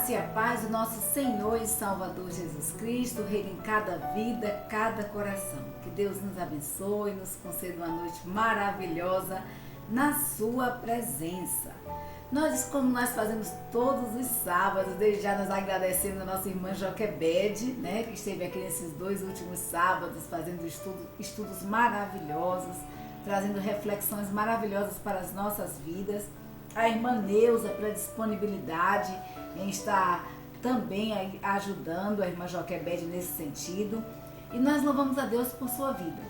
graça e a paz do nosso Senhor e Salvador Jesus Cristo reina em cada vida, cada coração. Que Deus nos abençoe e nos conceda uma noite maravilhosa na sua presença. Como nós fazemos todos os sábados, desde já nós agradecemos a nossa irmã Joquebede, né, que esteve aqui nesses 2 últimos sábados fazendo estudos maravilhosos, trazendo reflexões maravilhosas para as nossas vidas. A irmã Neuza pela disponibilidade em estar também ajudando a irmã Joquebede nesse sentido. E nós louvamos a Deus por sua vida,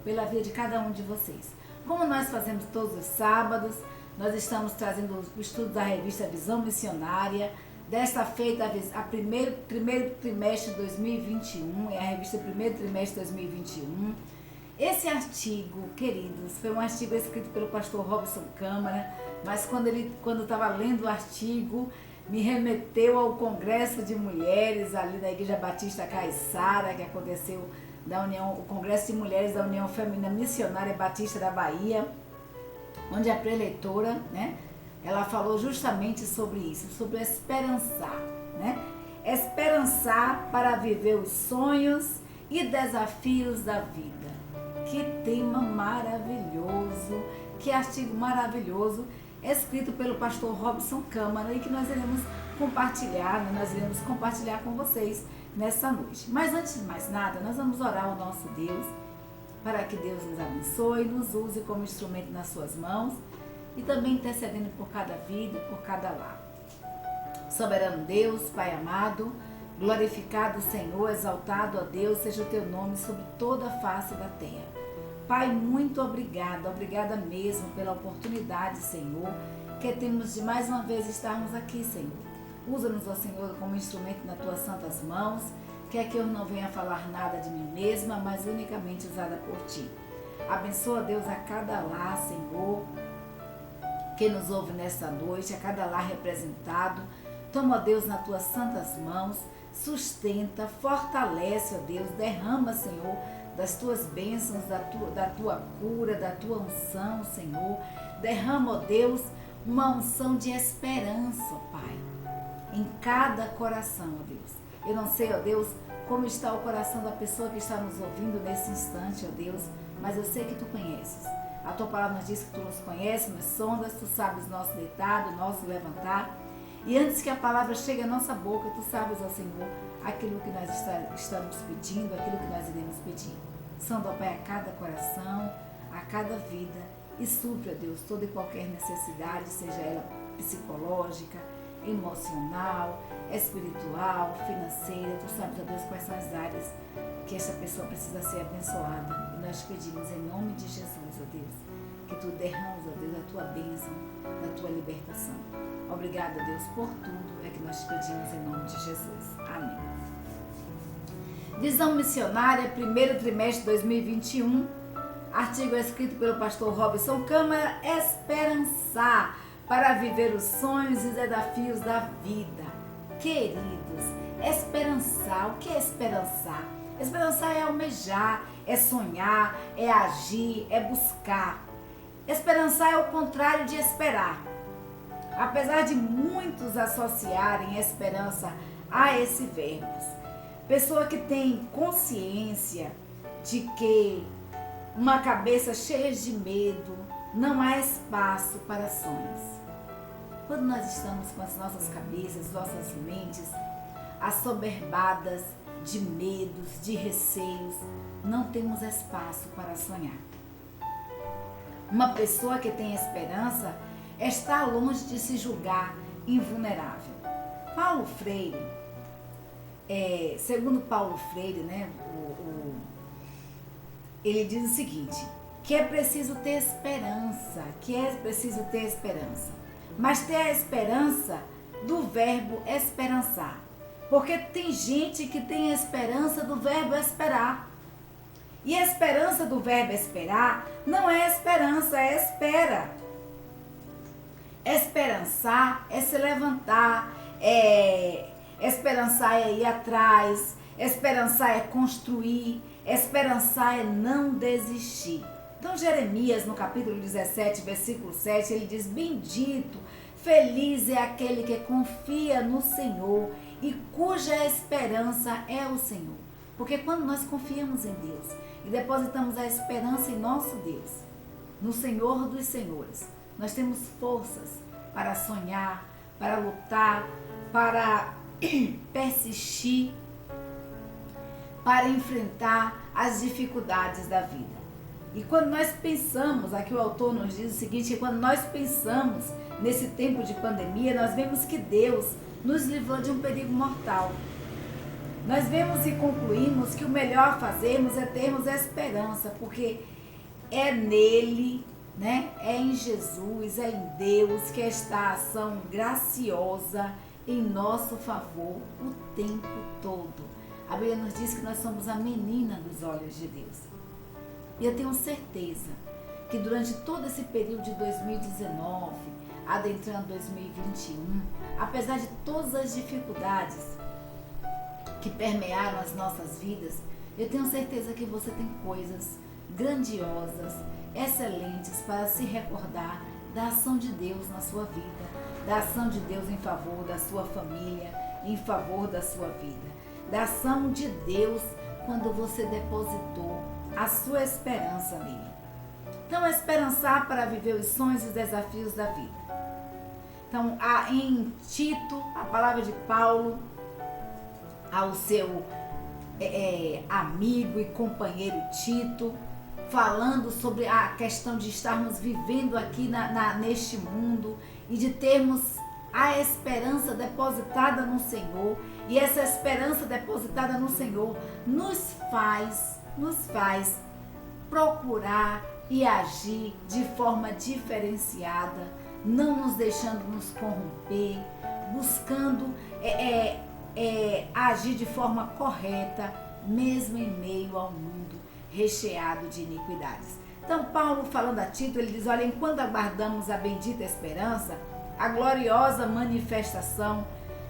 pela vida de cada um de vocês. Como nós fazemos todos os sábados, nós estamos trazendo o estudo da revista Visão Missionária. Desta feita, a primeiro trimestre de 2021, é a revista primeiro trimestre de 2021. Esse artigo, queridos, foi um artigo escrito pelo pastor Robson Câmara, mas quando estava lendo o artigo, me remeteu ao Congresso de Mulheres ali da Igreja Batista Caiçara, que aconteceu o Congresso de Mulheres da União Feminina Missionária Batista da Bahia, onde a preleitora, né, ela falou justamente sobre isso, sobre esperançar, né? Esperançar para viver os sonhos e desafios da vida. Que tema maravilhoso, que artigo maravilhoso, escrito pelo pastor Robson Câmara e que nós iremos compartilhar, né? Nós iremos compartilhar com vocês nessa noite. Mas antes de mais nada, nós vamos orar ao nosso Deus, para que Deus nos abençoe, nos use como instrumento nas suas mãos e também intercedendo por cada vida, por cada lar. Soberano Deus, Pai amado, glorificado Senhor, exaltado a Deus, seja o teu nome sobre toda a face da terra. Pai, muito obrigada mesmo pela oportunidade, Senhor, que temos de mais uma vez estarmos aqui, Senhor. Usa-nos, ó Senhor, como instrumento nas tuas santas mãos, quer que eu não venha falar nada de mim mesma, mas unicamente usada por ti. Abençoa, Deus, a cada lar, Senhor, que nos ouve nesta noite, a cada lar representado. Toma, Deus, nas tuas santas mãos, sustenta, fortalece, ó Deus, derrama, Senhor, das tuas bênçãos, da tua cura, da tua unção, Senhor. Derrama, ó Deus, uma unção de esperança, ó Pai, em cada coração, ó Deus. Eu não sei, ó Deus, como está o coração da pessoa que está nos ouvindo nesse instante, ó Deus, mas eu sei que tu conheces. A tua palavra nos diz que tu nos conheces, nos sondas, tu sabes nosso deitado, nosso levantar. E antes que a palavra chegue à nossa boca, tu sabes, ó Senhor, aquilo que nós estamos pedindo, aquilo que nós iremos pedir. Sonda, ó Pai, a cada coração, a cada vida, e supra, Deus, toda e qualquer necessidade, seja ela psicológica, emocional, espiritual, financeira. Tu sabes, ó Deus, quais são as áreas que essa pessoa precisa ser abençoada. E nós pedimos em nome de Jesus, ó Deus, que tu derrames, ó Deus, a tua bênção, a tua libertação. Obrigada, Deus, por tudo é que nós pedimos em nome de Jesus. Amém. Visão Missionária, primeiro trimestre de 2021. Artigo escrito pelo pastor Robson Câmara. Esperançar para viver os sonhos e desafios da vida. Queridos, esperançar. O que é esperançar? Esperançar é almejar, é sonhar, é agir, é buscar. Esperançar é o contrário de esperar. Apesar de muitos associarem esperança a esse verbo, pessoa que tem consciência de que uma cabeça cheia de medo não há espaço para sonhos. Quando nós estamos com as nossas cabeças, nossas mentes assoberbadas de medos, de receios, não temos espaço para sonhar. Uma pessoa que tem esperança está longe de se julgar invulnerável. Paulo Freire, segundo Paulo Freire, né, ele diz o seguinte, que é preciso ter esperança, mas ter a esperança do verbo esperançar. Porque tem gente que tem a esperança do verbo esperar. E a esperança do verbo esperar não é esperança, é espera. Esperançar é se levantar, esperançar é ir atrás, esperançar é construir, esperançar é não desistir. Então Jeremias, no capítulo 17, versículo 7, ele diz, bendito, Feliz é aquele que confia no Senhor e cuja esperança é o Senhor. Porque quando nós confiamos em Deus e depositamos a esperança em nosso Deus, no Senhor dos Senhores, nós temos forças para sonhar, para lutar, para persistir, para enfrentar as dificuldades da vida. E quando nós pensamos, aqui o autor nos diz o seguinte, que quando nós pensamos nesse tempo de pandemia, nós vemos que Deus nos livrou de um perigo mortal. Nós vemos e concluímos que o melhor a fazermos é termos esperança, porque é nele, né? É em Jesus, é em Deus que está a ação graciosa em nosso favor o tempo todo. A Bíblia nos diz que nós somos a menina dos olhos de Deus. E eu tenho certeza que durante todo esse período de 2019, adentrando 2021, apesar de todas as dificuldades que permearam as nossas vidas, eu tenho certeza que você tem coisas grandiosas, excelentes para se recordar da ação de Deus na sua vida, da ação de Deus em favor da sua família, em favor da sua vida, da ação de Deus quando você depositou a sua esperança nele. Então, esperançar para viver os sonhos e os desafios da vida. Então, em Tito, a palavra de Paulo ao seu amigo e companheiro Tito, falando sobre a questão de estarmos vivendo aqui neste mundo e de termos a esperança depositada no Senhor. E essa esperança depositada no Senhor nos faz procurar e agir de forma diferenciada, não nos deixando nos corromper, buscando agir de forma correta, mesmo em meio ao mundo recheado de iniquidades. Então, Paulo, falando a Tito, ele diz, olha, enquanto aguardamos a bendita esperança, a gloriosa manifestação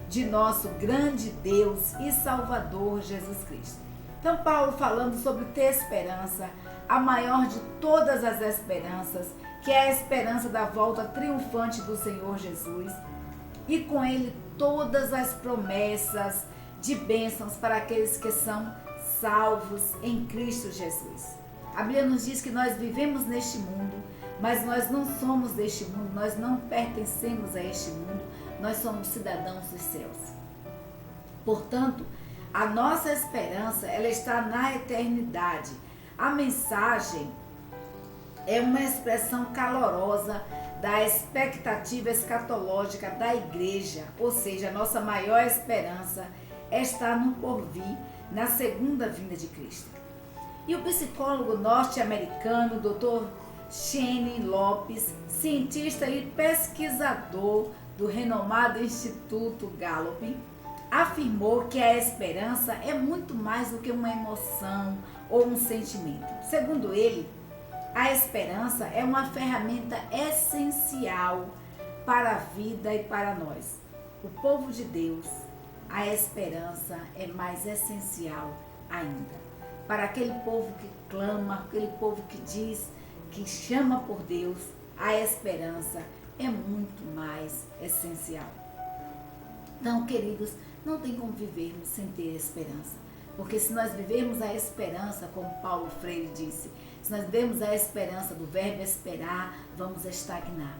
de nosso grande Deus e Salvador Jesus Cristo. Então, Paulo falando sobre ter esperança, a maior de todas as esperanças, que é a esperança da volta triunfante do Senhor Jesus, e com ele todas as promessas de bênçãos para aqueles que são salvos em Cristo Jesus. A Bíblia nos diz que nós vivemos neste mundo, mas nós não somos deste mundo, nós não pertencemos a este mundo, nós somos cidadãos dos céus. Portanto, a nossa esperança, ela está na eternidade. A mensagem é uma expressão calorosa da expectativa escatológica da igreja, ou seja, a nossa maior esperança está no porvir, na segunda vinda de Cristo. E o psicólogo norte-americano, Dr. Shane Lopes, cientista e pesquisador do renomado Instituto Gallup, afirmou que a esperança é muito mais do que uma emoção ou um sentimento. Segundo ele, a esperança é uma ferramenta essencial para a vida e para nós. O povo de Deus, a esperança é mais essencial ainda. Para aquele povo que clama, aquele povo que diz, que chama por Deus, a esperança é muito mais essencial. Então, queridos, não tem como vivermos sem ter esperança. Porque se nós vivermos a esperança, como Paulo Freire disse, se nós vivemos a esperança do verbo esperar, vamos estagnar.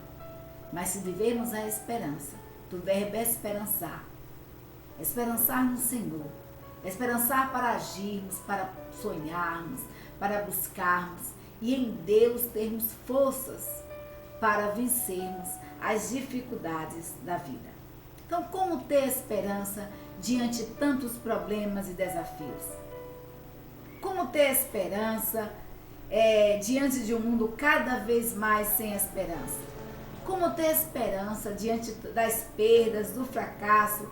Mas se vivermos a esperança do verbo esperançar, esperançar no Senhor, esperançar para agirmos, para sonharmos, para buscarmos e em Deus termos forças para vencermos as dificuldades da vida. Então, como ter esperança diante de tantos problemas e desafios? Como ter esperança diante de um mundo cada vez mais sem esperança? Como ter esperança diante das perdas, do fracasso,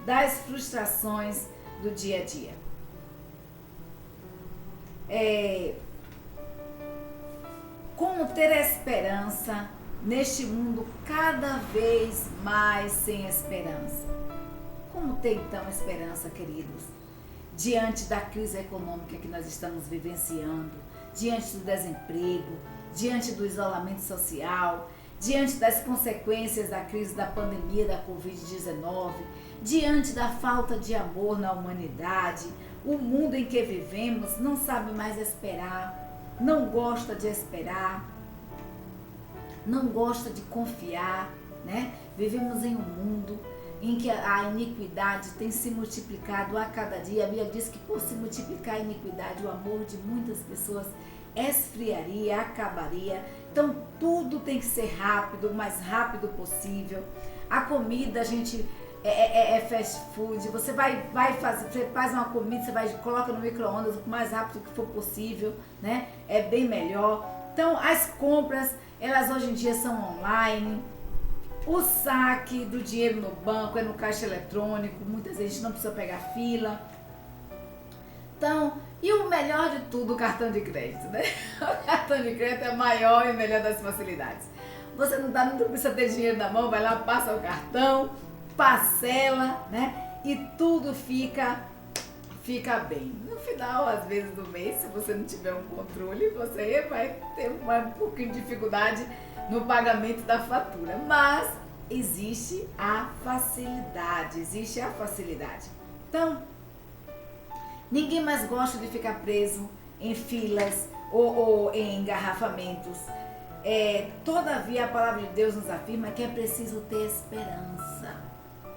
das frustrações do dia a dia? Como ter esperança neste mundo cada vez mais sem esperança? Como ter então esperança, queridos, diante da crise econômica que nós estamos vivenciando, diante do desemprego, diante do isolamento social, diante das consequências da crise da pandemia da Covid-19, diante da falta de amor na humanidade, o mundo em que vivemos não sabe mais esperar, não gosta de esperar, não gosta de confiar, né? Vivemos em um mundo em que a iniquidade tem se multiplicado a cada dia. A Bíblia diz que por se multiplicar a iniquidade, o amor de muitas pessoas esfriaria, acabaria. Então tudo tem que ser rápido, o mais rápido possível. A comida, a gente é fast food. Você você faz uma comida, coloca no micro-ondas o mais rápido que for possível, né? É bem melhor. Então as compras, elas hoje em dia são online. O saque do dinheiro no banco é no caixa eletrônico, muitas vezes não precisa pegar fila. Então, e o melhor de tudo, o cartão de crédito, né? O cartão de crédito é a maior e melhor das facilidades. Você não precisa ter dinheiro na mão, vai lá, passa o cartão, parcela, né? E tudo fica bem. No final, às vezes do mês, se você não tiver um controle, você vai ter um pouquinho de dificuldade no pagamento da fatura. Mas existe a facilidade, Então, ninguém mais gosta de ficar preso em filas ou em engarrafamentos. Todavia, a palavra de Deus nos afirma que é preciso ter esperança.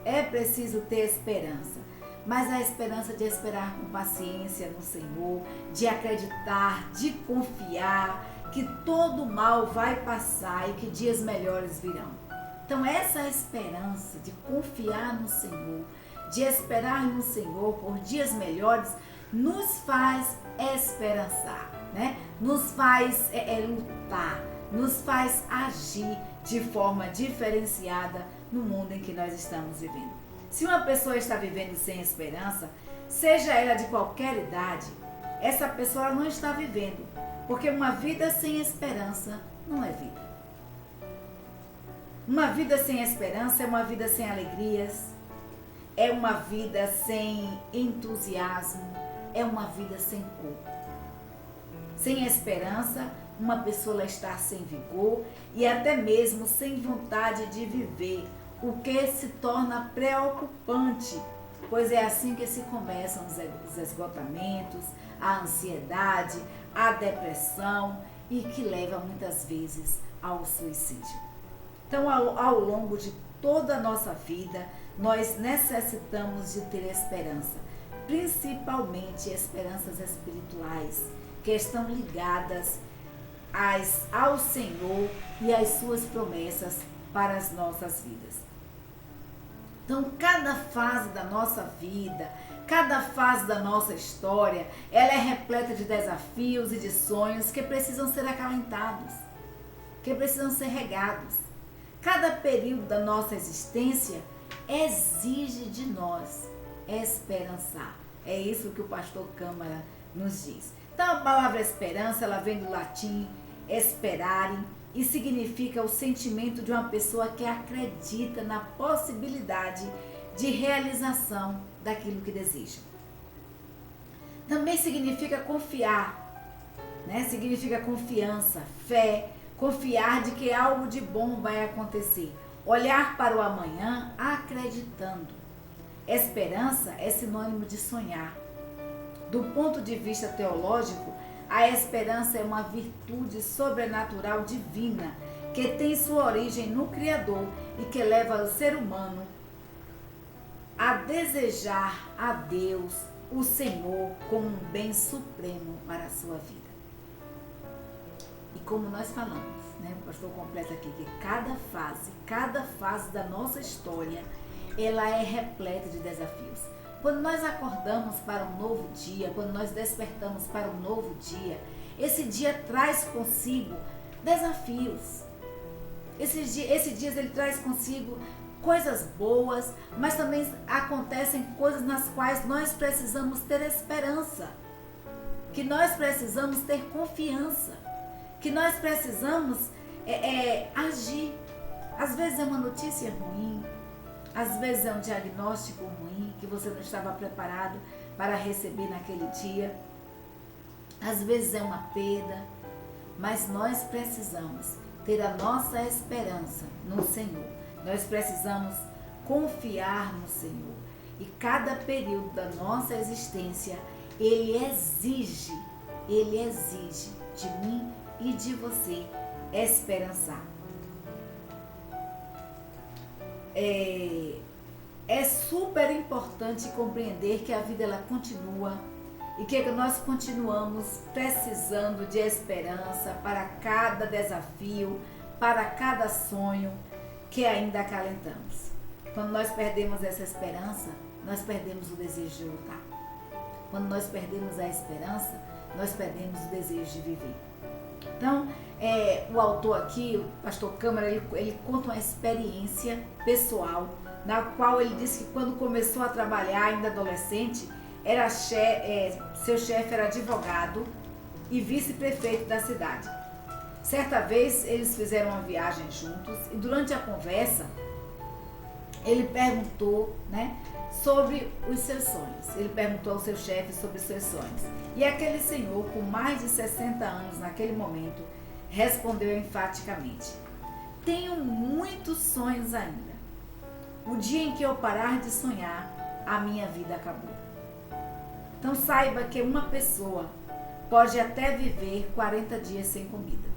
É preciso ter esperança. Mas a esperança de esperar com paciência no Senhor, de acreditar, de confiar que todo mal vai passar e que dias melhores virão. Então essa esperança de confiar no Senhor, de esperar no Senhor por dias melhores, nos faz esperançar, né? Nos faz lutar, nos faz agir de forma diferenciada no mundo em que nós estamos vivendo. Se uma pessoa está vivendo sem esperança, seja ela de qualquer idade, essa pessoa não está vivendo, porque uma vida sem esperança não é vida. Uma vida sem esperança é uma vida sem alegrias, é uma vida sem entusiasmo, é uma vida sem cor. Sem esperança, uma pessoa está sem vigor e até mesmo sem vontade de viver, o que se torna preocupante, pois é assim que se começam os esgotamentos, a ansiedade, a depressão e que leva muitas vezes ao suicídio. Então, ao longo de toda a nossa vida, nós necessitamos de ter esperança, principalmente esperanças espirituais, que estão ligadas ao Senhor e às suas promessas para as nossas vidas. Então, cada fase da nossa vida, cada fase da nossa história, ela é repleta de desafios e de sonhos que precisam ser acalentados, que precisam ser regados. Cada período da nossa existência exige de nós esperançar. É isso que o pastor Câmara nos diz. Então, a palavra esperança, ela vem do latim esperare, e significa o sentimento de uma pessoa que acredita na possibilidade de realização daquilo que deseja. Também significa confiar, né? Significa confiança, fé, confiar de que algo de bom vai acontecer, olhar para o amanhã acreditando. Esperança é sinônimo de sonhar. Do ponto de vista teológico, a esperança é uma virtude sobrenatural divina que tem sua origem no Criador e que leva o ser humano a desejar a Deus, o Senhor, como um bem supremo para a sua vida. E como nós falamos, né, o pastor completa aqui, que cada fase da nossa história, ela é repleta de desafios. Quando nós acordamos para um novo dia, quando nós despertamos para um novo dia, esse dia traz consigo desafios. Esse dia ele traz consigo coisas boas, mas também acontecem coisas nas quais nós precisamos ter esperança, que nós precisamos ter confiança, que nós precisamos agir. Às vezes é uma notícia ruim, às vezes é um diagnóstico ruim que você não estava preparado para receber naquele dia. Às vezes é uma perda, mas nós precisamos ter a nossa esperança no Senhor. Nós precisamos confiar no Senhor. E cada período da nossa existência, Ele exige de mim e de você esperançar. É super importante compreender que a vida ela continua e que nós continuamos precisando de esperança para cada desafio, para cada sonho que ainda acalentamos. Quando nós perdemos essa esperança, nós perdemos o desejo de lutar. Quando nós perdemos a esperança, nós perdemos o desejo de viver. Então, o autor aqui, o pastor Câmara, ele conta uma experiência pessoal, na qual ele disse que quando começou a trabalhar, ainda adolescente, seu chefe era advogado e vice-prefeito da cidade. Certa vez, eles fizeram uma viagem juntos e durante a conversa, ele perguntou, sobre os seus sonhos. Ele perguntou ao seu chefe sobre os seus sonhos. E aquele senhor, com mais de 60 anos naquele momento, respondeu enfaticamente: tenho muitos sonhos ainda. O dia em que eu parar de sonhar, a minha vida acabou. Então saiba que uma pessoa pode até viver 40 dias sem comida.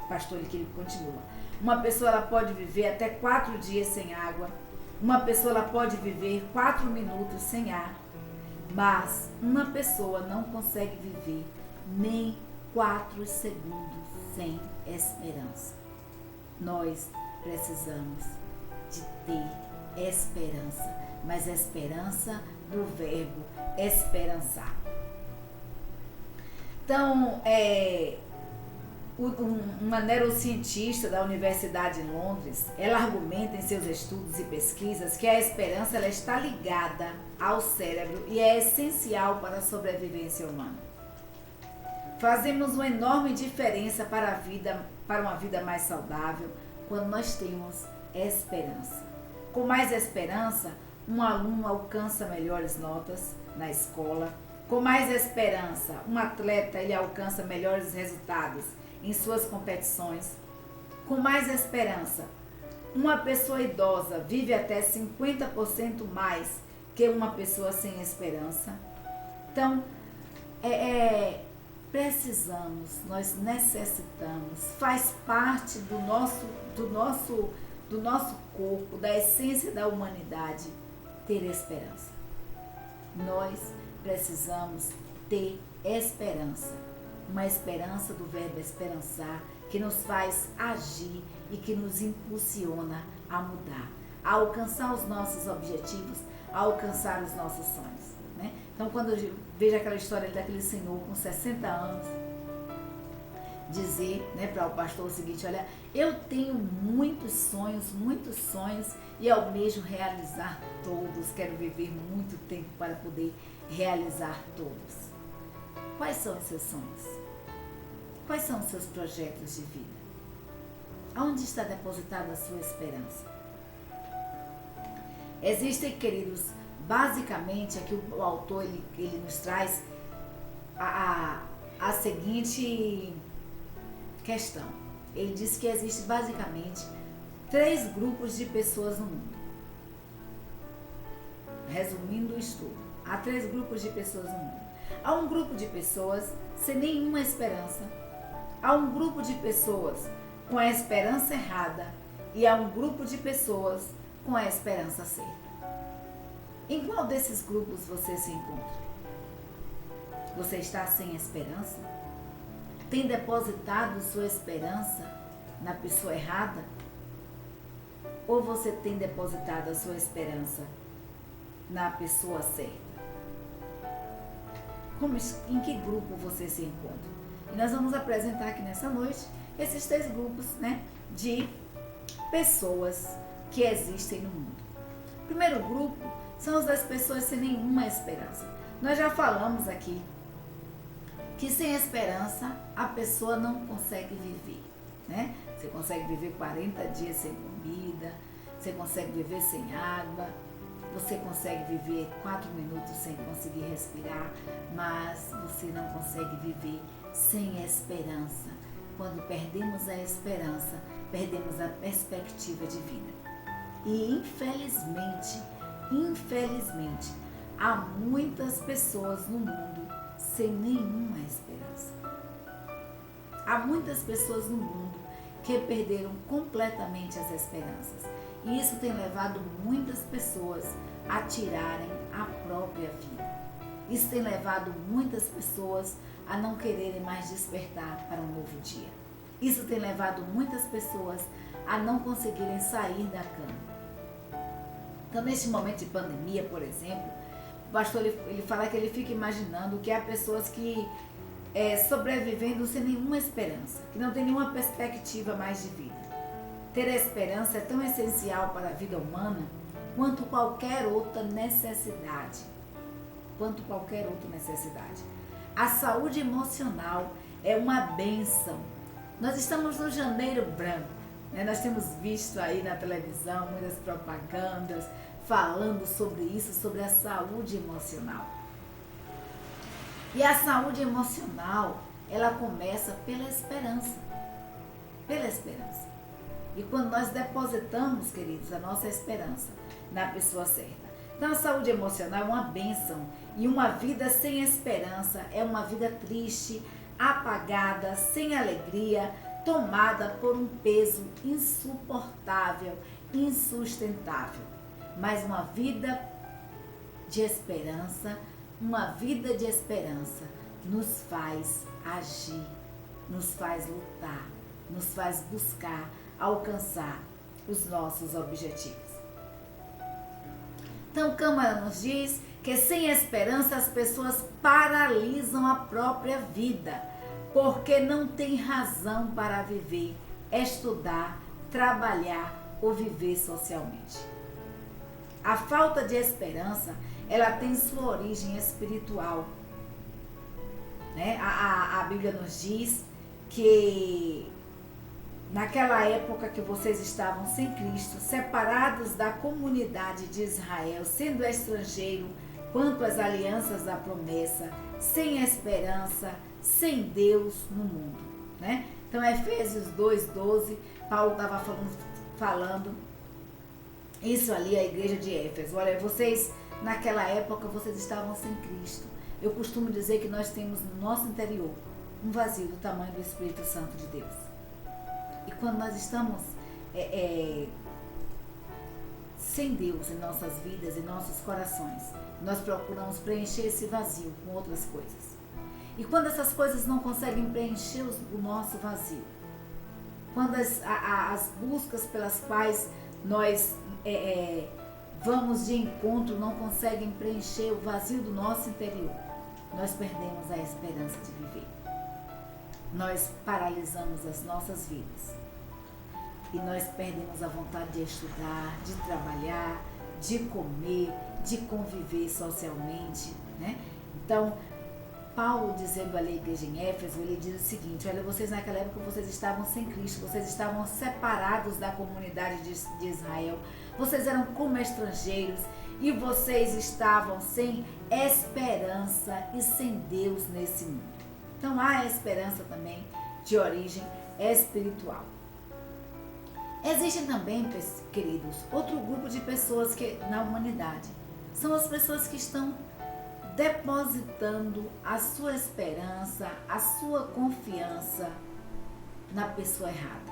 Pastor, ele continua. Uma pessoa ela pode viver até 4 dias sem água. Uma pessoa ela pode viver 4 minutos sem ar. Mas uma pessoa não consegue viver nem 4 segundos sem esperança. Nós precisamos de ter esperança, mas esperança do verbo esperançar. Então, uma neurocientista da Universidade de Londres, ela argumenta em seus estudos e pesquisas que a esperança ela está ligada ao cérebro e é essencial para a sobrevivência humana. Fazemos uma enorme diferença para uma vida mais saudável quando nós temos esperança. Com mais esperança, um aluno alcança melhores notas na escola. Com mais esperança, um atleta ele alcança melhores resultados em suas competições. Com mais esperança, uma pessoa idosa vive até 50% mais que uma pessoa sem esperança. Então, precisamos, nós necessitamos, faz parte do nosso corpo, da essência da humanidade, ter esperança. Nós precisamos ter esperança. Uma esperança do verbo esperançar, que nos faz agir e que nos impulsiona a mudar, a alcançar os nossos objetivos, a alcançar os nossos sonhos. Então, quando eu vejo aquela história daquele senhor com 60 anos, dizer para o pastor o seguinte: olha, eu tenho muitos sonhos e almejo realizar todos, quero viver muito tempo para poder realizar todos. Quais são os seus sonhos? Quais são os seus projetos de vida? Aonde está depositada a sua esperança? Existem, queridos, basicamente, aqui o autor ele nos traz a seguinte questão. Ele diz que existe basicamente 3 grupos de pessoas no mundo. Resumindo o estudo, há 3 grupos de pessoas no mundo. Há um grupo de pessoas sem nenhuma esperança, há um grupo de pessoas com a esperança errada e há um grupo de pessoas com a esperança certa. Em qual desses grupos você se encontra? Você está sem esperança? Tem depositado sua esperança na pessoa errada? Ou você tem depositado a sua esperança na pessoa certa? Em que grupo você se encontra? E nós vamos apresentar aqui nessa noite esses 3 grupos, de pessoas que existem no mundo. O primeiro grupo são os das pessoas sem nenhuma esperança. Nós já falamos aqui que sem esperança a pessoa não consegue viver, Você consegue viver 40 dias sem comida, você consegue viver sem água, você consegue viver 4 minutos sem conseguir respirar, mas você não consegue viver sem esperança. quando perdemos a esperança, perdemos a perspectiva de vida. E infelizmente, há muitas pessoas no mundo sem nenhuma esperança. Há muitas pessoas no mundo que perderam completamente as esperanças. E isso tem levado muitas pessoas a tirarem a própria vida. Isso tem levado muitas pessoas a não quererem mais despertar para um novo dia. Isso tem levado muitas pessoas a não conseguirem sair da cama. Então, neste momento de pandemia, por exemplo, o pastor ele fala que ele fica imaginando que há pessoas que sobrevivendo sem nenhuma esperança, que não tem nenhuma perspectiva mais de vida. Ter a esperança é tão essencial para a vida humana quanto qualquer outra necessidade. A saúde emocional é uma bênção. Nós estamos no Janeiro Branco, né? Nós temos visto aí na televisão muitas propagandas falando sobre isso, sobre a saúde emocional. E a saúde emocional, ela começa pela esperança. E quando nós depositamos, queridos, a nossa esperança na pessoa certa. Então, a saúde emocional é uma bênção. E uma vida sem esperança é uma vida triste, apagada, sem alegria, tomada por um peso insuportável, insustentável. Mas uma vida de esperança nos faz agir, nos faz lutar, nos faz buscar alcançar os nossos objetivos. Então, Câmara nos diz que sem esperança as pessoas paralisam a própria vida, porque não tem razão para viver, estudar, trabalhar ou viver socialmente. A falta de esperança, ela tem sua origem espiritual. Né? A Bíblia nos diz que naquela época que vocês estavam sem Cristo, separados da comunidade de Israel, sendo estrangeiro quanto às alianças da promessa, sem esperança, sem Deus no mundo. Né? Então, Efésios 2:12, Paulo estava falando isso ali, a igreja de Éfeso. Olha, vocês, naquela época, vocês estavam sem Cristo. Eu costumo dizer que nós temos no nosso interior um vazio do tamanho do Espírito Santo de Deus. E quando nós estamos sem Deus em nossas vidas, em nossos corações, nós procuramos preencher esse vazio com outras coisas. E quando essas coisas não conseguem preencher o nosso vazio, quando as buscas pelas quais nós vamos de encontro não conseguem preencher o vazio do nosso interior, nós perdemos a esperança de viver. Nós paralisamos as nossas vidas. E nós perdemos a vontade de estudar, de trabalhar, de comer, de conviver socialmente. Né? Então, Paulo dizendo ali à igreja em Éfeso, ele diz o seguinte: olha, vocês naquela época vocês estavam sem Cristo, vocês estavam separados da comunidade de Israel, vocês eram como estrangeiros e vocês estavam sem esperança e sem Deus nesse mundo. Então há esperança também de origem espiritual. Existem também, queridos, outro grupo de pessoas que na humanidade são as pessoas que estão depositando a sua esperança, a sua confiança na pessoa errada.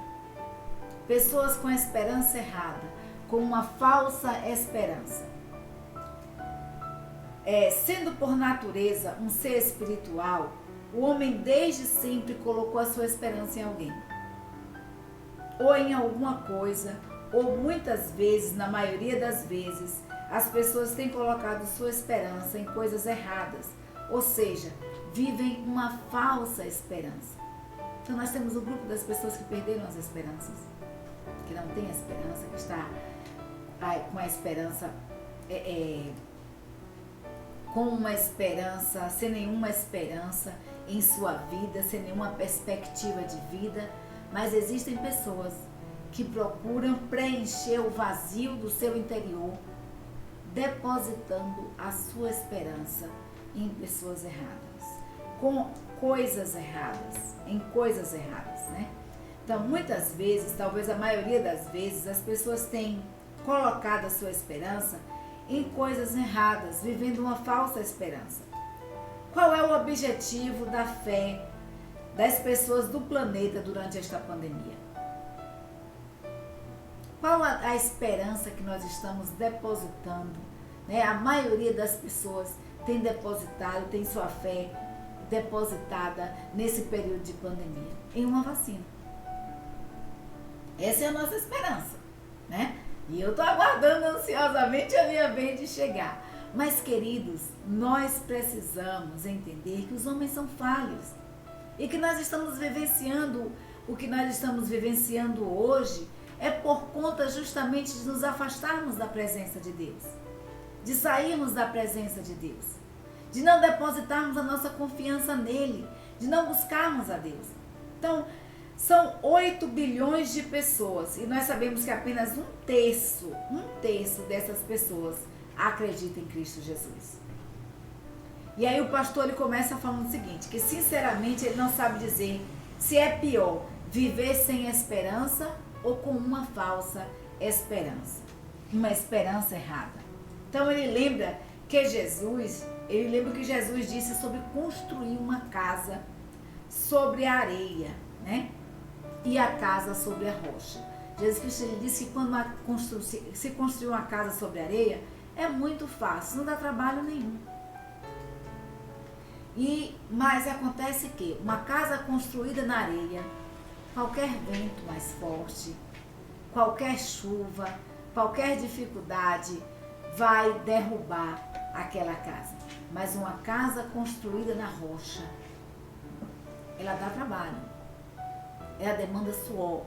Pessoas com a esperança errada, com uma falsa esperança. Sendo por natureza um ser espiritual, o homem desde sempre colocou a sua esperança em alguém. Ou em alguma coisa, ou muitas vezes, na maioria das vezes, as pessoas têm colocado sua esperança em coisas erradas, ou seja, vivem uma falsa esperança. Então nós temos o grupo das pessoas que perderam as esperanças, que não tem esperança, que está com a esperança, com uma esperança, sem nenhuma esperança em sua vida, sem nenhuma perspectiva de vida. Mas existem pessoas que procuram preencher o vazio do seu interior, depositando a sua esperança em pessoas erradas, com coisas erradas, né? Então, muitas vezes, talvez a maioria das vezes, as pessoas têm colocado a sua esperança em coisas erradas, vivendo uma falsa esperança. Qual é o objetivo da fé das pessoas do planeta durante esta pandemia? Qual a esperança que nós estamos depositando, né? A maioria das pessoas tem depositado, tem sua fé depositada nesse período de pandemia em uma vacina. Essa é a nossa esperança, né? E eu estou aguardando ansiosamente a minha vez de chegar. Mas, queridos, nós precisamos entender que os homens são falhos e que nós estamos vivenciando o que nós estamos vivenciando hoje é por conta justamente de nos afastarmos da presença de Deus, de sairmos da presença de Deus, de não depositarmos a nossa confiança nele, de não buscarmos a Deus. Então, são 8 bilhões de pessoas e nós sabemos que apenas um terço dessas pessoas acredita em Cristo Jesus. E aí o pastor ele começa falando o seguinte, que sinceramente ele não sabe dizer se é pior viver sem esperança ou com uma falsa esperança, uma esperança errada. Então ele lembra que Jesus disse sobre construir uma casa sobre a areia, né? E a casa sobre a rocha. Jesus Cristo ele disse que quando se construir uma casa sobre a areia, é muito fácil, não dá trabalho nenhum. Mas acontece que uma casa construída na areia, qualquer vento mais forte, qualquer chuva, qualquer dificuldade vai derrubar aquela casa. Mas uma casa construída na rocha, ela dá trabalho. Ela demanda suor,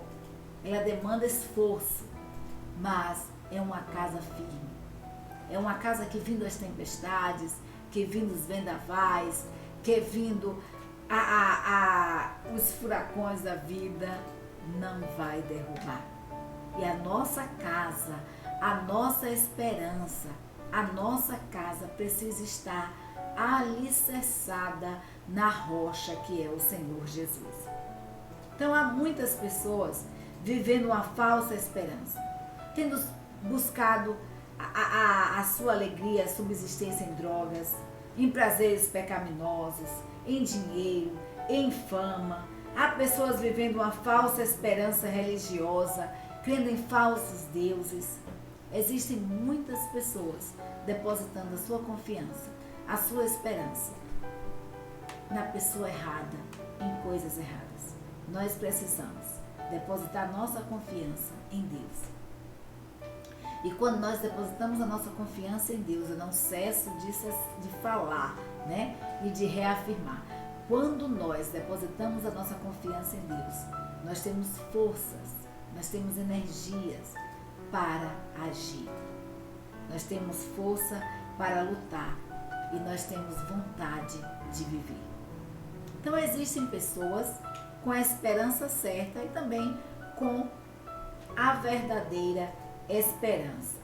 ela demanda esforço, mas é uma casa firme. É uma casa que vindo as tempestades, que vindo os vendavais, que vindo os furacões da vida, não vai derrubar. E a nossa casa, a nossa esperança, a nossa casa precisa estar alicerçada na rocha que é o Senhor Jesus. Então há muitas pessoas vivendo uma falsa esperança, tendo buscado a sua alegria, a subsistência em drogas, em prazeres pecaminosos, em dinheiro, em fama. Há pessoas vivendo uma falsa esperança religiosa, crendo em falsos deuses. Existem muitas pessoas depositando a sua confiança, a sua esperança na pessoa errada, em coisas erradas. Nós precisamos depositar nossa confiança em Deus. E quando nós depositamos a nossa confiança em Deus, eu não cesso de falar, né? E de reafirmar. Quando nós depositamos a nossa confiança em Deus, nós temos forças, nós temos energias para agir. Nós temos força para lutar e nós temos vontade de viver. Então existem pessoas com a esperança certa e também com a verdadeira esperança.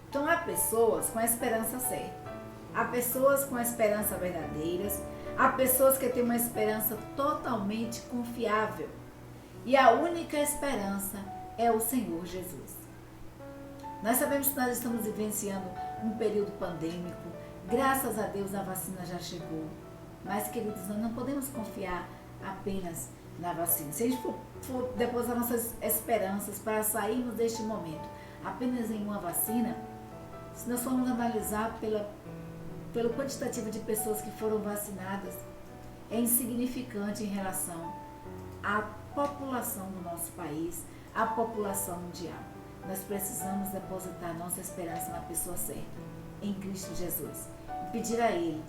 Então há pessoas com a esperança certa, há pessoas com a esperança verdadeiras, há pessoas que têm uma esperança totalmente confiável e a única esperança é o Senhor Jesus. Nós sabemos que nós estamos vivenciando um período pandêmico, graças a Deus a vacina já chegou, mas queridos, nós não podemos confiar apenas na vacina. Se a gente for depositar nossas esperanças para sairmos deste momento apenas em uma vacina, se nós formos analisar pelo quantitativo de pessoas que foram vacinadas, é insignificante em relação à população do nosso país, à população mundial. Nós precisamos depositar nossa esperança na pessoa certa, em Cristo Jesus, e pedir a Ele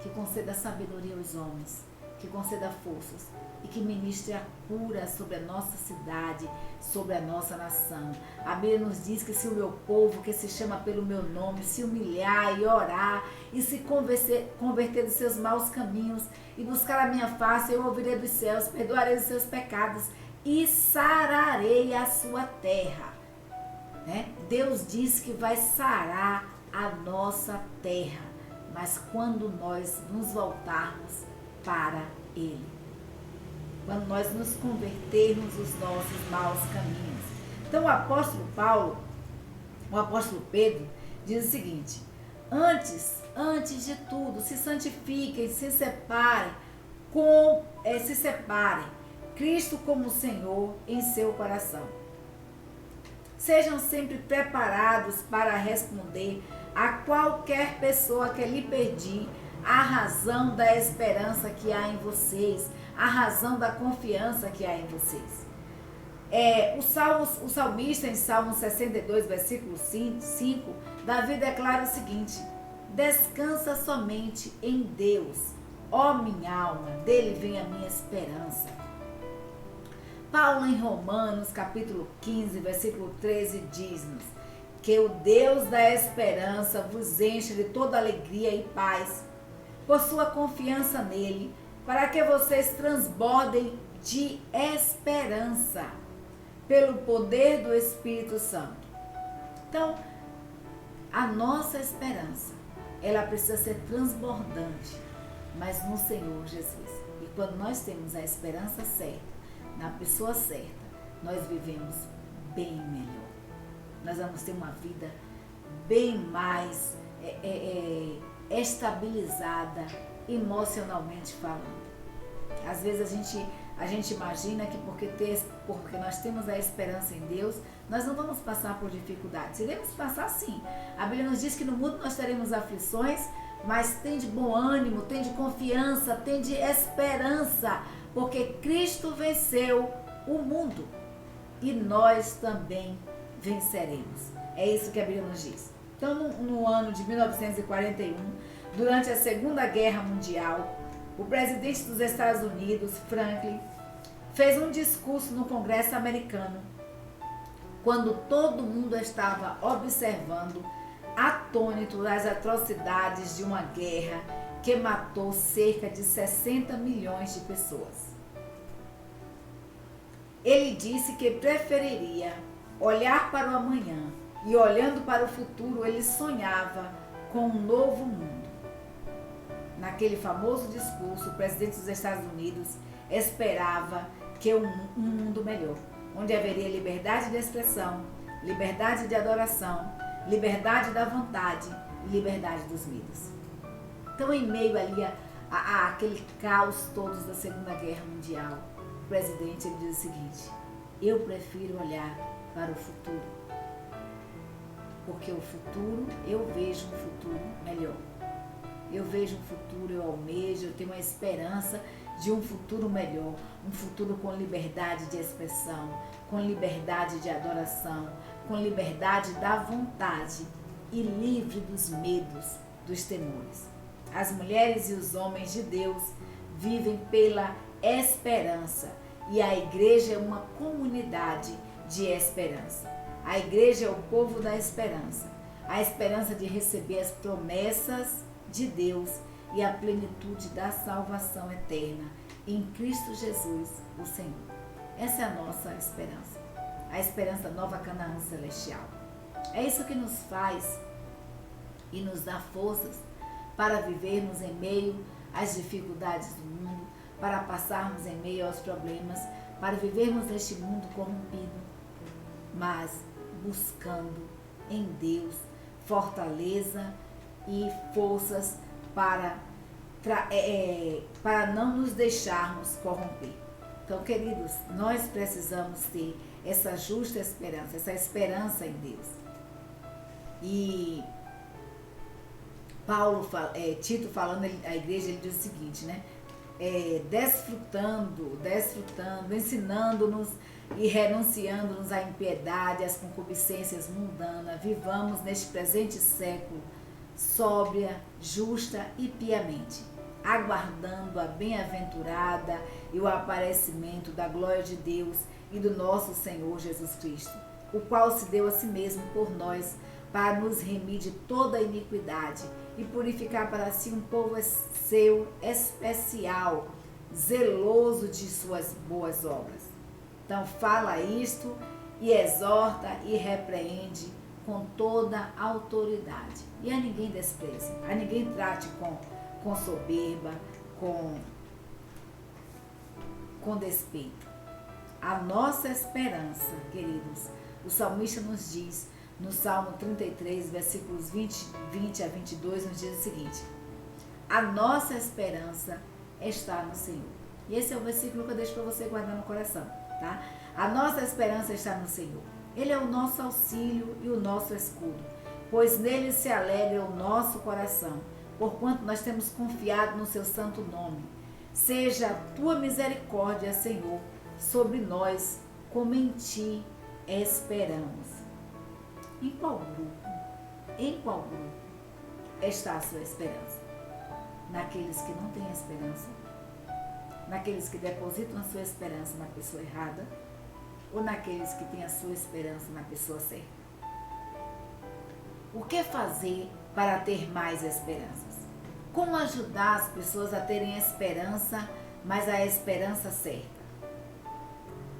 que conceda sabedoria aos homens, que conceda forças e que ministre a cura sobre a nossa cidade, sobre a nossa nação. A Bíblia nos diz que se o meu povo, que se chama pelo meu nome, se humilhar e orar e se converter dos seus maus caminhos e buscar a minha face, eu ouvirei dos céus, perdoarei os seus pecados e sararei a sua terra. Né? Deus diz que vai sarar a nossa terra, mas quando nós nos voltarmos para Ele. quando nós nos convertermos dos nossos maus caminhos. Então o apóstolo Pedro diz o seguinte: antes de tudo, se santifiquem, se separem, Cristo como Senhor em seu coração. Sejam sempre preparados para responder a qualquer pessoa que lhe pedir a razão da esperança que há em vocês, a razão da confiança que há em vocês. O salmista, em Salmo 62, versículo 5, Davi declara o seguinte: descansa somente em Deus, ó minha alma, dele vem a minha esperança. Paulo, em Romanos, capítulo 15, versículo 13, diz-nos que o Deus da esperança vos enche de toda alegria e paz por sua confiança nele, para que vocês transbordem de esperança pelo poder do Espírito Santo. Então, a nossa esperança, ela precisa ser transbordante, mas no Senhor Jesus. E quando nós temos a esperança certa, na pessoa certa, nós vivemos bem melhor. Nós vamos ter uma vida bem mais estabilizada, emocionalmente falando. Às vezes a gente imagina que porque nós temos a esperança em Deus, nós não vamos passar por dificuldades. Iremos passar sim. A Bíblia nos diz que no mundo nós teremos aflições, mas tem de bom ânimo, tem de confiança, tem de esperança, porque Cristo venceu o mundo e nós também venceremos. É isso que a Bíblia nos diz. Então, no ano de 1941, durante a Segunda Guerra Mundial, o presidente dos Estados Unidos, Franklin, fez um discurso no Congresso americano, quando todo mundo estava observando, atônito das atrocidades de uma guerra que matou cerca de 60 milhões de pessoas. Ele disse que preferiria olhar para o amanhã e, olhando para o futuro, ele sonhava com um novo mundo. Naquele famoso discurso, o presidente dos Estados Unidos esperava que um mundo melhor, onde haveria liberdade de expressão, liberdade de adoração, liberdade da vontade e liberdade dos medos. Então, em meio ali a aquele caos todos da Segunda Guerra Mundial, o presidente ele diz o seguinte: eu prefiro olhar para o futuro, porque o futuro, eu vejo um futuro melhor. Eu vejo um futuro, eu almejo, eu tenho uma esperança de um futuro melhor, um futuro com liberdade de expressão, com liberdade de adoração, com liberdade da vontade e livre dos medos, dos temores. As mulheres e os homens de Deus vivem pela esperança e a igreja é uma comunidade de esperança. A igreja é o povo da esperança, a esperança de receber as promessas de Deus e a plenitude da salvação eterna em Cristo Jesus, o Senhor. Essa é a nossa esperança, a esperança da nova Canaã celestial. É isso que nos faz e nos dá forças para vivermos em meio às dificuldades do mundo, para passarmos em meio aos problemas, para vivermos neste mundo corrompido, mas buscando em Deus fortaleza e forças para não nos deixarmos corromper. Então, queridos, nós precisamos ter essa justa esperança, essa esperança em Deus. E Tito falando à igreja, ele diz o seguinte, né? Desfrutando, ensinando-nos e renunciando-nos à impiedade, às concupiscências mundanas, vivamos neste presente século sóbria, justa e piamente, aguardando a bem-aventurada e o aparecimento da glória de Deus e do nosso Senhor Jesus Cristo, o qual se deu a si mesmo por nós para nos remir de toda a iniquidade e purificar para si um povo seu especial, zeloso de suas boas obras. Então fala isto e exorta e repreende com toda a autoridade. E a ninguém despreze, a ninguém trate com soberba, com despeito. A nossa esperança, queridos, o salmista nos diz, no Salmo 33, versículos 20 a 22, nos diz o seguinte: a nossa esperança está no Senhor. E esse é o versículo que eu deixo para você guardar no coração, tá? A nossa esperança está no Senhor. Ele é o nosso auxílio e o nosso escudo, pois nele se alegra o nosso coração, porquanto nós temos confiado no seu santo nome. Seja a tua misericórdia, Senhor, sobre nós, como em ti esperamos. Em qual grupo? Em qual grupo está a sua esperança? Naqueles que não têm esperança? Naqueles que depositam a sua esperança na pessoa errada? Ou naqueles que têm a sua esperança na pessoa certa? O que fazer para ter mais esperanças? Como ajudar as pessoas a terem esperança, mas a esperança certa?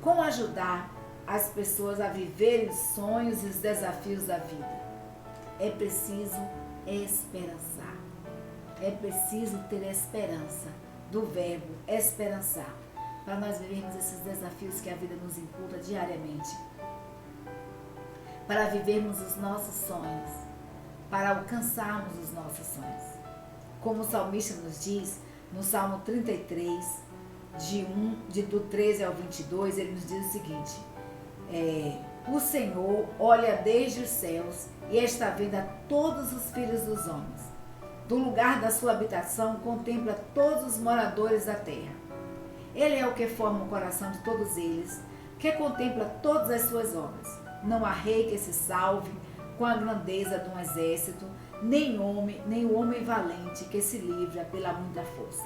Como ajudar as pessoas a viverem os sonhos e os desafios da vida? É preciso esperançar. É preciso ter esperança, do verbo esperançar, para nós vivermos esses desafios que a vida nos imputa diariamente. Para vivermos os nossos sonhos, para alcançarmos os nossos sonhos. Como o salmista nos diz, no Salmo 33, do 13 ao 22, ele nos diz o seguinte: o Senhor olha desde os céus e está vendo a todos os filhos dos homens. Do lugar da sua habitação contempla todos os moradores da terra. Ele é o que forma o coração de todos eles, que contempla todas as suas obras. Não há rei que se salve com a grandeza de um exército, nem o homem valente que se livra pela muita força.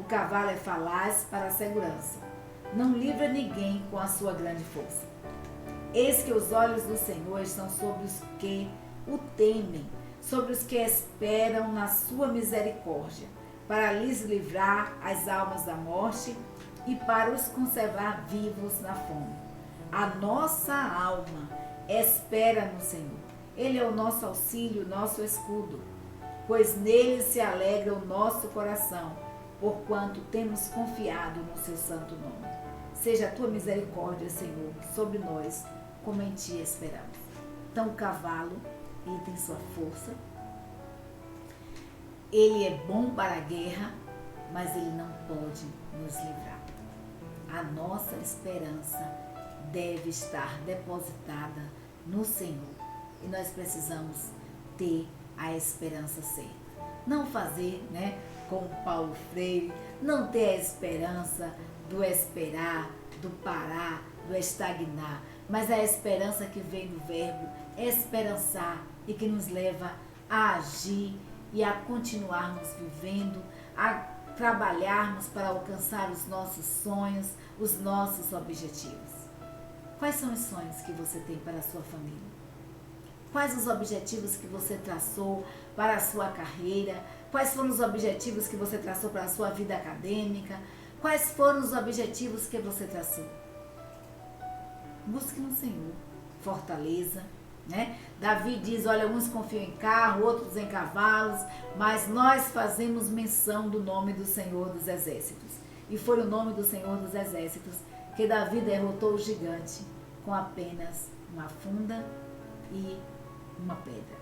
O cavalo é falaz para a segurança, não livra ninguém com a sua grande força. Eis que os olhos do Senhor estão sobre os que o temem, sobre os que esperam na sua misericórdia, para lhes livrar as almas da morte e para os conservar vivos na fome. A nossa alma espera no Senhor. Ele é o nosso auxílio, nosso escudo, pois nele se alegra o nosso coração, porquanto temos confiado no seu santo nome. Seja a tua misericórdia, Senhor, sobre nós, como em ti esperamos. Então o cavalo, ele tem sua força, ele é bom para a guerra, mas ele não pode nos livrar. A nossa esperança deve estar depositada no Senhor e nós precisamos ter a esperança certa. Não fazer, como Paulo Freire, não ter a esperança do esperar, do parar, do estagnar, mas a esperança que vem do verbo esperançar e que nos leva a agir e a continuarmos vivendo, a trabalharmos para alcançar os nossos sonhos, os nossos objetivos. Quais são os sonhos que você tem para a sua família? Quais os objetivos que você traçou para a sua carreira? Quais foram os objetivos que você traçou para a sua vida acadêmica? Quais foram os objetivos que você traçou? Busque no Senhor fortaleza, Davi diz, olha, uns confiam em carro, outros em cavalos, mas nós fazemos menção do nome do Senhor dos Exércitos. E foi o nome do Senhor dos Exércitos que Davi derrotou o gigante com apenas uma funda e uma pedra.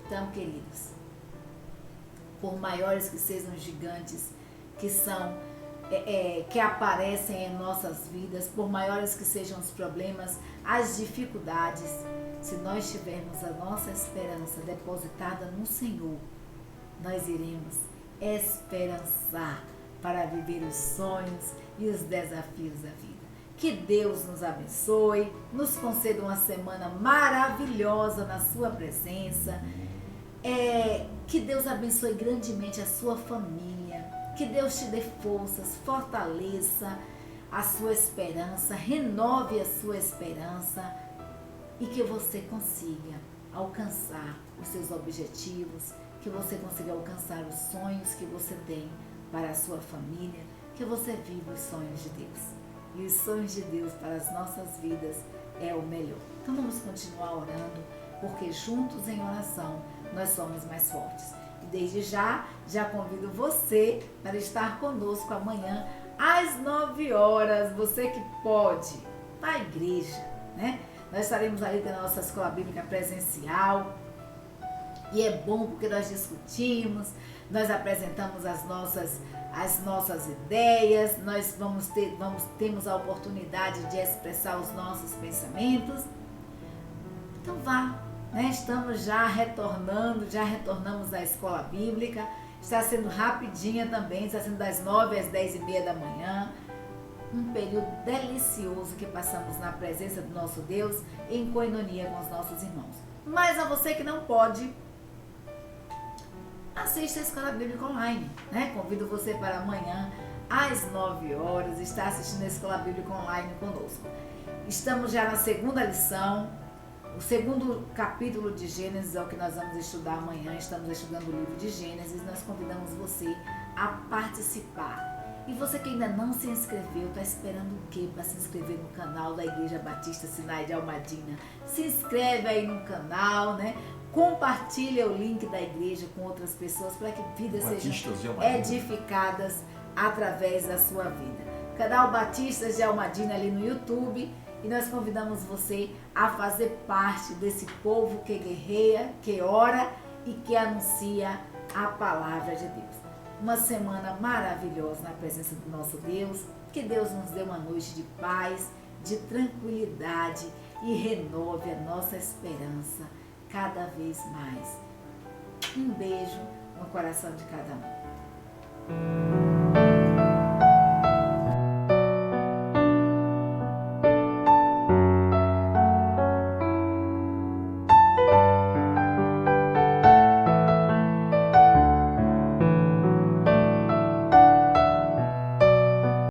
Então, queridos, por maiores que sejam os gigantes que aparecem em nossas vidas, por maiores que sejam os problemas, as dificuldades, se nós tivermos a nossa esperança depositada no Senhor, nós iremos esperançar para viver os sonhos e os desafios da vida. Que Deus nos abençoe, nos conceda uma semana maravilhosa na sua presença. Que Deus abençoe grandemente a sua família. Que Deus te dê forças, fortaleça a sua esperança, renove a sua esperança e que você consiga alcançar os seus objetivos, que você consiga alcançar os sonhos que você tem para a sua família, que você viva os sonhos de Deus. E os sonhos de Deus para as nossas vidas é o melhor. Então vamos continuar orando, porque juntos em oração nós somos mais fortes. E desde já convido você para estar conosco amanhã às 9 horas, você que pode, na igreja, né? Nós estaremos ali na nossa escola bíblica presencial. E é bom porque nós discutimos, nós apresentamos as nossas ideias, nós temos a oportunidade de expressar os nossos pensamentos. Então vá, né? Estamos já retornamos à escola bíblica, está sendo rapidinha também, está sendo das 9 às 10h30 da manhã, um período delicioso que passamos na presença do nosso Deus, em coinonia com os nossos irmãos. Mas a você que não pode, assista a Escola Bíblica Online, né? Convido você para amanhã, às 9 horas, estar assistindo a Escola Bíblica Online conosco. Estamos já na segunda lição, o segundo capítulo de Gênesis é o que nós vamos estudar amanhã. Estamos estudando o livro de Gênesis, nós convidamos você a participar. E você que ainda não se inscreveu, está esperando o quê para se inscrever no canal da Igreja Batista Sinai de Almadina? Se inscreve aí no canal, né? Compartilha o link da igreja com outras pessoas para que vidas sejam edificadas através da sua vida. Canal Batistas de Almadina ali no YouTube, e nós convidamos você a fazer parte desse povo que guerreia, que ora e que anuncia a palavra de Deus. Uma semana maravilhosa na presença do nosso Deus, que Deus nos dê uma noite de paz, de tranquilidade e renove a nossa esperança cada vez mais. Um beijo no coração de cada um.